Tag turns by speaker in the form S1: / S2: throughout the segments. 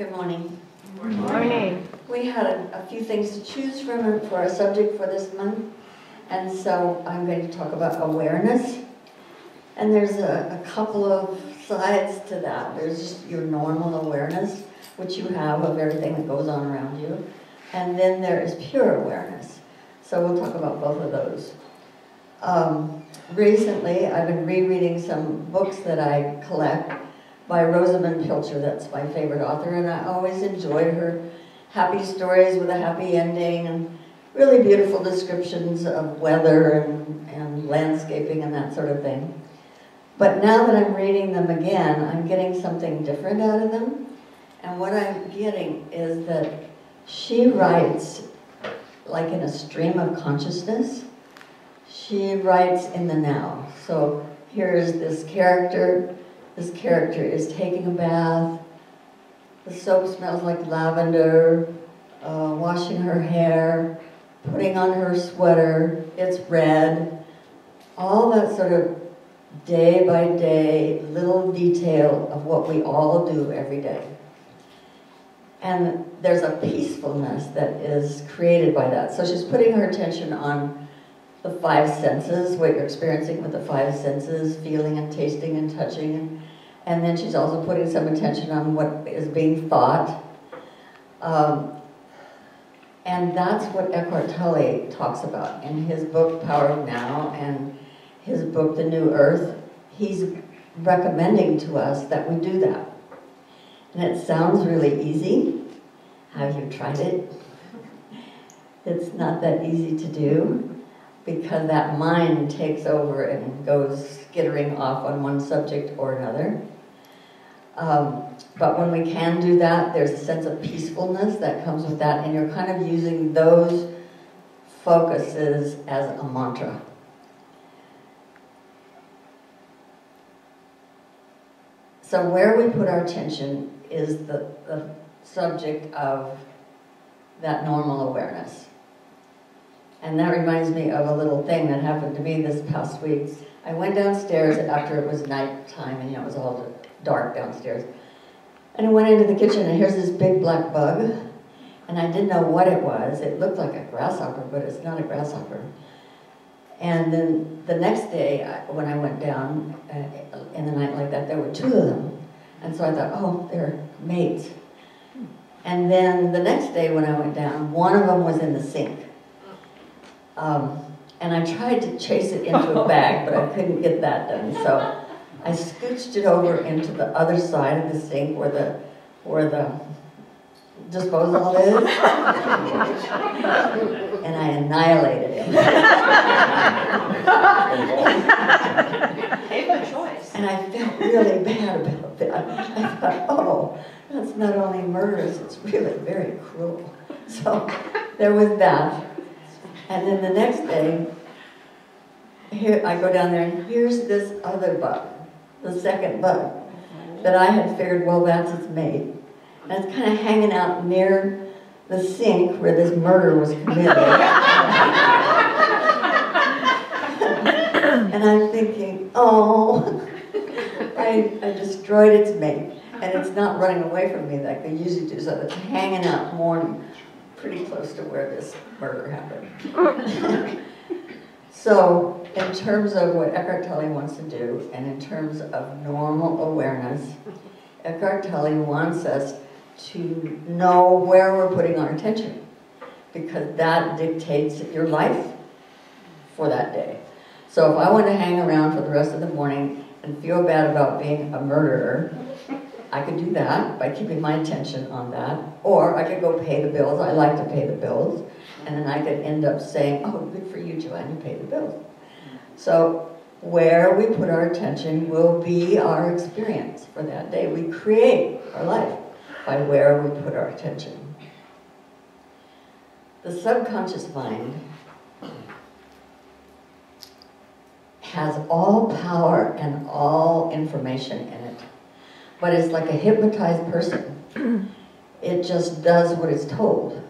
S1: Good morning.
S2: Good morning.
S1: We had a few things to choose from for our subject for this month, and so I'm going to talk about awareness. And there's a couple of sides to that. There's just your normal awareness, which you have of everything that goes on around you, and then there is pure awareness. So we'll talk about both of those. Recently, I've been rereading some books that I collect by Rosamund Pilcher. That's my favorite author, and I always enjoyed her happy stories with a happy ending and really beautiful descriptions of weather and landscaping and that sort of thing. But now that I'm reading them again, I'm getting something different out of them. And what I'm getting is that she writes like in a stream of consciousness. She writes in the now. So here's this character. This character is taking a bath. The soap smells like lavender, washing her hair, putting on her sweater. It's red. All that sort of day by day little detail of what we all do every day. And there's a peacefulness that is created by that. So she's putting her attention on the five senses, what you're experiencing with the five senses, feeling and tasting and touching. And then she's also putting some attention on what is being thought. And that's what Eckhart Tolle talks about in his book, Power of Now, and his book, The New Earth. He's recommending to us that we do that. And it sounds really easy. Have you tried it? It's not that easy to do because that mind takes over and goes skittering off on one subject or another. But when we can do that, there's a sense of peacefulness that comes with that, and you're kind of using those focuses as a mantra. So where we put our attention is the subject of that normal awareness. And that reminds me of a little thing that happened to me this past week. I went downstairs after it was nighttime, and it was all dark downstairs. And I went into the kitchen, and here's this big black bug. And I didn't know what it was. It looked like a grasshopper, but it's not a grasshopper. And then the next day, when I went down in the night like that, there were two of them. And so I thought, oh, they're mates. And then the next day when I went down, one of them was in the sink. And I tried to chase it into a bag, but I couldn't get that done. So I scooched it over into the other side of the sink where the disposal is. And I annihilated him.
S2: Good choice.
S1: And I felt really bad about that. I thought, oh, that's not only murderous, it's really very cruel. So there was that. And then the next day, here I go down there, and here's this other bug, the second bug, that I had figured, well, that's its mate. And it's kind of hanging out near the sink where this murder was committed. And I'm thinking, oh, I destroyed its mate. And it's not running away from me like they usually do, so it's hanging out more pretty close to where this murder happened. So, in terms of what Eckhart Tolle wants to do, and in terms of normal awareness, Eckhart Tolle wants us to know where we're putting our attention, because that dictates your life for that day. So if I want to hang around for the rest of the morning and feel bad about being a murderer, I could do that by keeping my attention on that. Or I could go pay the bills. I like to pay the bills. And then I could end up saying, oh, good for you, Joann, you pay the bills. So where we put our attention will be our experience for that day. We create our life by where we put our attention. The subconscious mind has all power and all information in it. But it's like a hypnotized person. It just does what it's told.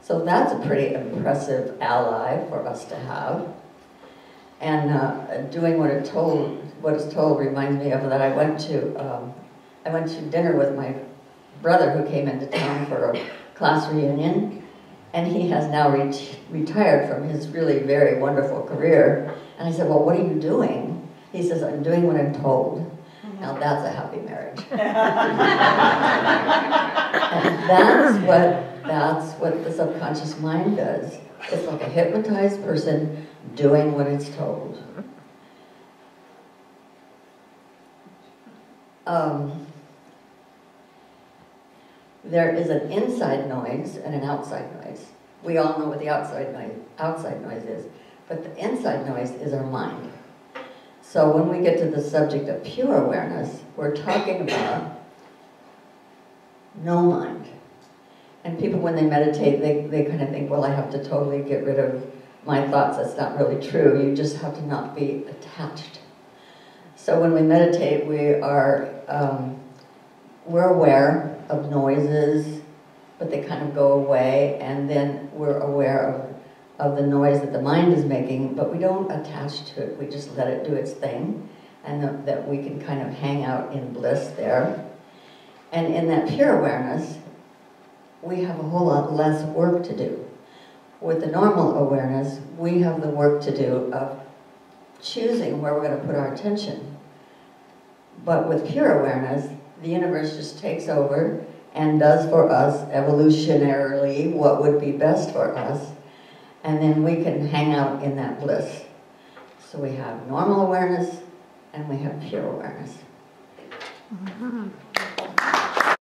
S1: So that's a pretty impressive ally for us to have. And doing what it's told reminds me of that I went to dinner with my brother who came into town for a class reunion, and he has now retired from his really very wonderful career. And I said, well, what are you doing? He says, I'm doing what I'm told. Now that's a happy marriage. And that's what the subconscious mind does. It's like a hypnotized person doing what it's told. There is an inside noise and an outside noise. We all know what the outside noise is, but the inside noise is our mind. So when we get to the subject of pure awareness, we're talking about no mind. And people, when they meditate, they kind of think, well, I have to totally get rid of my thoughts. That's not really true. You just have to not be attached. So when we meditate, we're aware of noises, but they kind of go away, and then we're aware of the noise that the mind is making, but we don't attach to it. We just let it do its thing, and that we can kind of hang out in bliss there. And in that pure awareness, we have a whole lot less work to do. With the normal awareness, we have the work to do of choosing where we're going to put our attention. But with pure awareness, the universe just takes over and does for us evolutionarily what would be best for us, and then we can hang out in that bliss. So we have normal awareness and we have pure awareness.